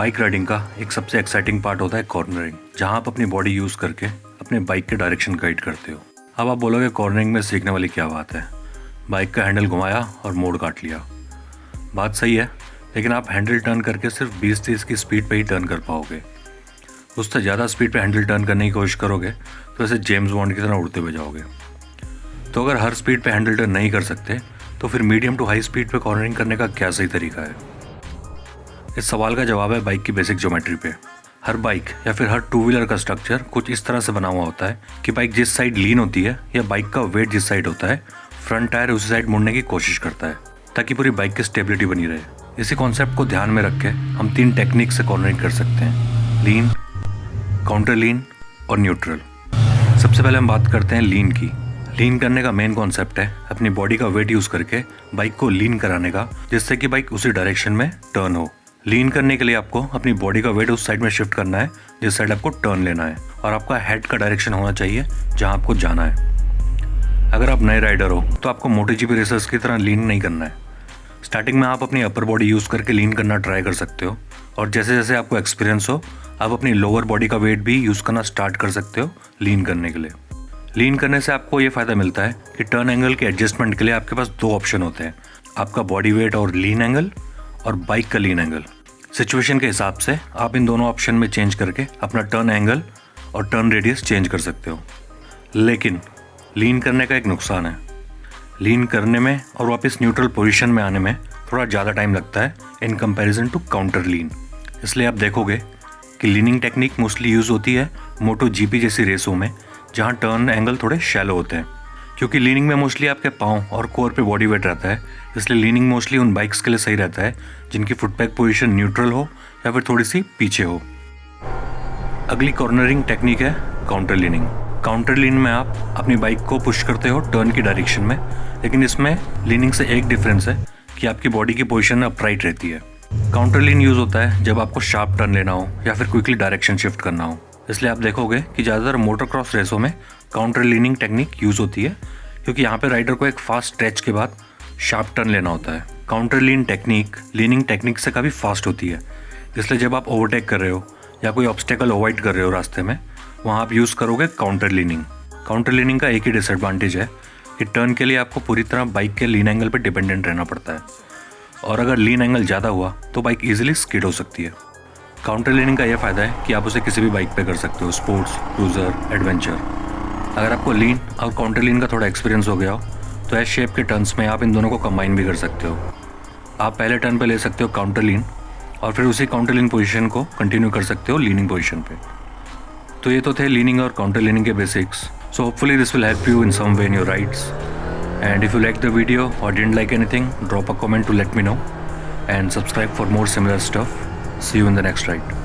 Bike riding का एक सबसे एक्साइटिंग पार्ट होता है कॉर्नरिंग, जहां आप अपनी बॉडी यूज़ करके अपने बाइक के डायरेक्शन गाइड करते हो। अब आप बोलोगे कॉर्नरिंग में सीखने वाली क्या बात है, बाइक का हैंडल घुमाया और मोड़ काट लिया। बात सही है, लेकिन आप हैंडल टर्न करके सिर्फ 20-30 की स्पीड पे ही टर्न कर पाओगे। उससे ज़्यादा स्पीड पे हैंडल टर्न करने की कोशिश करोगे तो ऐसे जेम्स बॉन्ड की तरह उड़ते हुए जाओगे। तो अगर हर स्पीड पे हैंडल टर्न नहीं कर सकते तो फिर मीडियम टू हाई स्पीड पे कॉर्नरिंग करने का क्या सही तरीका है? इस सवाल का जवाब है बाइक की बेसिक ज्योमेट्री पे। हर बाइक या फिर हर टू व्हीलर का स्ट्रक्चर कुछ इस तरह से बना हुआ होता है कि बाइक जिस साइड लीन होती है या बाइक का वेट जिस साइड होता है, फ्रंट टायर उसी साइड मुड़ने की कोशिश करता है ताकि पूरी बाइक की स्टेबिलिटी बनी रहे। इसी कॉन्सेप्ट को ध्यान में रख के हम 3 टेक्निक से कॉर्नरिंग कर सकते हैं: लीन, काउंटर लीन और न्यूट्रल। सबसे पहले हम बात करते हैं लीन की। लीन करने का मेन कॉन्सेप्ट है अपनी बॉडी का वेट यूज़ करके बाइक को लीन कराने का, जिससे कि बाइक उसी डायरेक्शन में टर्न हो। लीन करने के लिए आपको अपनी बॉडी का वेट उस साइड में शिफ्ट करना है जिस साइड आपको टर्न लेना है, और आपका हेड का डायरेक्शन होना चाहिए जहां आपको जाना है। अगर आप नए राइडर हो तो आपको मोटोजीपी रेसर्स की तरह लीन नहीं करना है। स्टार्टिंग में आप अपनी अपर बॉडी यूज़ करके लीन करना ट्राई कर सकते हो, और जैसे जैसे आपको एक्सपीरियंस हो आप अपनी लोअर बॉडी का वेट भी यूज़ करना स्टार्ट कर सकते हो लीन करने के लिए। लीन करने से आपको ये फ़ायदा मिलता है कि टर्न एंगल के एडजस्टमेंट के लिए आपके पास 2 ऑप्शन होते हैं: आपका बॉडी वेट और लीन एंगल, और बाइक का लीन एंगल। सिचुएशन के हिसाब से आप इन दोनों ऑप्शन में चेंज करके अपना टर्न एंगल और टर्न रेडियस चेंज कर सकते हो। लेकिन लीन करने का एक नुकसान है, लीन करने में और वापस न्यूट्रल पोजीशन में आने में थोड़ा ज़्यादा टाइम लगता है इन कंपैरिजन टू काउंटर लीन। इसलिए आप देखोगे कि लीनिंग टेक्निक मोस्टली यूज़ होती है मोटो जीपी जैसी रेसों में, जहाँ टर्न एंगल थोड़े शैलो होते हैं। क्योंकि लीनिंग में मोस्टली आपके पाँव और कोर पे बॉडी वेट रहता है, इसलिए लीनिंग मोस्टली उन बाइक्स के लिए सही रहता है जिनकी फुटपैक पोजीशन न्यूट्रल हो या फिर थोड़ी सी पीछे हो। अगली कॉर्नरिंग टेक्निक है काउंटर लीनिंग। काउंटर लीन में आप अपनी बाइक को पुश करते हो टर्न की डायरेक्शन में, लेकिन इसमें लीनिंग से एक डिफरेंस है कि आपकी बॉडी की पोजीशन अपराइट रहती है। काउंटर लीन यूज़ होता है जब आपको शार्प टर्न लेना हो या फिर क्विकली डायरेक्शन शिफ्ट करना हो। इसलिए आप देखोगे कि ज़्यादातर मोटर क्रॉस रेसों में काउंटर लीनिंग टेक्निक यूज़ होती है, क्योंकि यहाँ पे राइडर को एक फास्ट स्ट्रेच के बाद शार्प टर्न लेना होता है। काउंटर लीन टेक्निक लीनिंग टेक्निक से काफ़ी फास्ट होती है, इसलिए जब आप ओवरटेक कर रहे हो या कोई ऑब्स्टेकल अवॉइड कर रहे हो रास्ते में, वहाँ आप यूज़ करोगे काउंटर लीनिंग। काउंटर लीनिंग का एक ही डिसएडवांटेज है कि टर्न के लिए आपको पूरी तरह बाइक के लीन एंगल पर डिपेंडेंट रहना पड़ता है, और अगर लीन एंगल ज़्यादा हुआ तो बाइक ईजिली स्किड हो सकती है। काउंटर लीनिंग का यह फ़ायदा है कि आप उसे किसी भी बाइक पे कर सकते हो, स्पोर्ट्स, क्रूज़र, एडवेंचर। अगर आपको लीन और काउंटर लीन का थोड़ा एक्सपीरियंस हो गया हो तो एस शेप के टर्न्स में आप इन दोनों को कंबाइन भी कर सकते हो। आप पहले टर्न पे ले सकते हो काउंटर लीन, और फिर उसी काउंटर लीन पोजीशन को कंटिन्यू कर सकते हो लीनिंग पोजीशन पे। तो ये तो थे लीनिंग और काउंटर लीनिंग के basics. So hopefully this will help you in some way in your rides. And if you like the video और didn't like anything, drop a comment to let me know, and subscribe for more similar stuff. See you in the next ride.